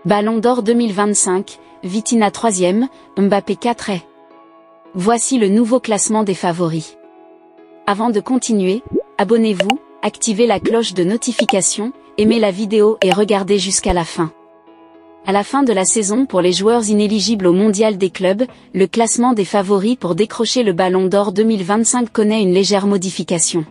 Ballon d'Or 2025, Vitinha 3e, Mbappé 4e. Voici le nouveau classement des favoris. Avant de continuer, abonnez-vous, activez la cloche de notification, aimez la vidéo et regardez jusqu'à la fin. À la fin de la saison pour les joueurs inéligibles au mondial des clubs, le classement des favoris pour décrocher le Ballon d'Or 2025 connaît une légère modification.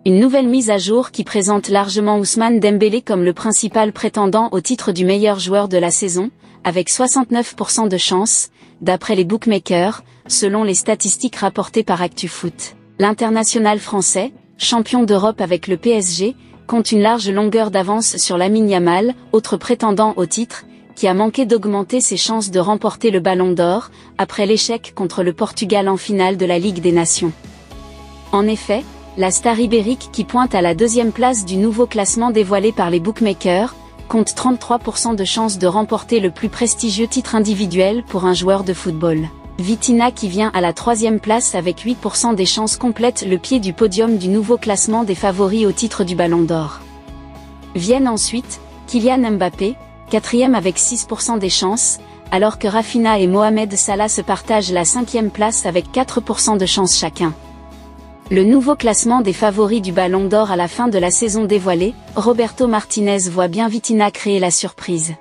Une nouvelle mise à jour qui présente largement Ousmane Dembélé comme le principal prétendant au titre du meilleur joueur de la saison, avec 69% de chance, d'après les bookmakers, selon les statistiques rapportées par ActuFoot. L'international français, champion d'Europe avec le PSG, compte une large longueur d'avance sur Lamine Yamal, autre prétendant au titre, qui a manqué d'augmenter ses chances de remporter le Ballon d'Or, après l'échec contre le Portugal en finale de la Ligue des Nations. En effet, la star ibérique qui pointe à la deuxième place du nouveau classement dévoilé par les bookmakers, compte 33% de chances de remporter le plus prestigieux titre individuel pour un joueur de football. Vitinha qui vient à la troisième place avec 8% des chances complète le pied du podium du nouveau classement des favoris au titre du Ballon d'Or. Viennent ensuite, Kylian Mbappé, 4e avec 6% des chances, alors que Raphinha et Mohamed Salah se partagent la 5e place avec 4% de chances chacun. Le nouveau classement des favoris du Ballon d'Or à la fin de la saison dévoilé, Roberto Martinez voit bien Vitinha créer la surprise.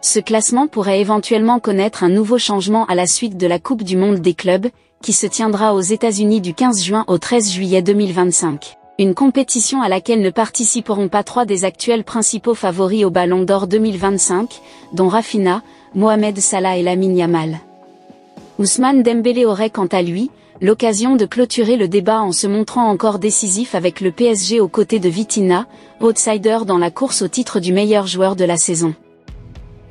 Ce classement pourrait éventuellement connaître un nouveau changement à la suite de la Coupe du Monde des clubs, qui se tiendra aux États-Unis du 15 juin au 13 juillet 2025. Une compétition à laquelle ne participeront pas trois des actuels principaux favoris au Ballon d'Or 2025, dont Raphinha, Mohamed Salah et Lamine Yamal. Ousmane Dembélé aurait quant à lui, l'occasion de clôturer le débat en se montrant encore décisif avec le PSG aux côtés de Vitinha, outsider dans la course au titre du meilleur joueur de la saison.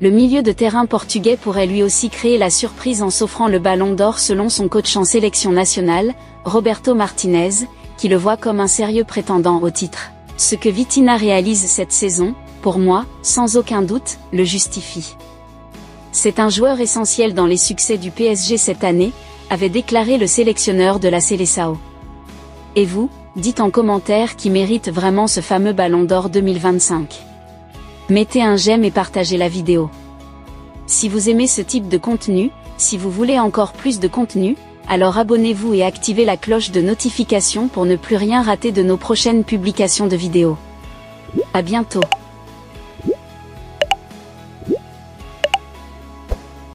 Le milieu de terrain portugais pourrait lui aussi créer la surprise en s'offrant le Ballon d'Or selon son coach en sélection nationale, Roberto Martinez, qui le voit comme un sérieux prétendant au titre. Ce que Vitinha réalise cette saison, pour moi, sans aucun doute, le justifie. C'est un joueur essentiel dans les succès du PSG cette année, avait déclaré le sélectionneur de la Seleção. Et vous, dites en commentaire qui mérite vraiment ce fameux Ballon d'Or 2025. Mettez un j'aime et partagez la vidéo. Si vous aimez ce type de contenu, si vous voulez encore plus de contenu, alors abonnez-vous et activez la cloche de notification pour ne plus rien rater de nos prochaines publications de vidéos. À bientôt.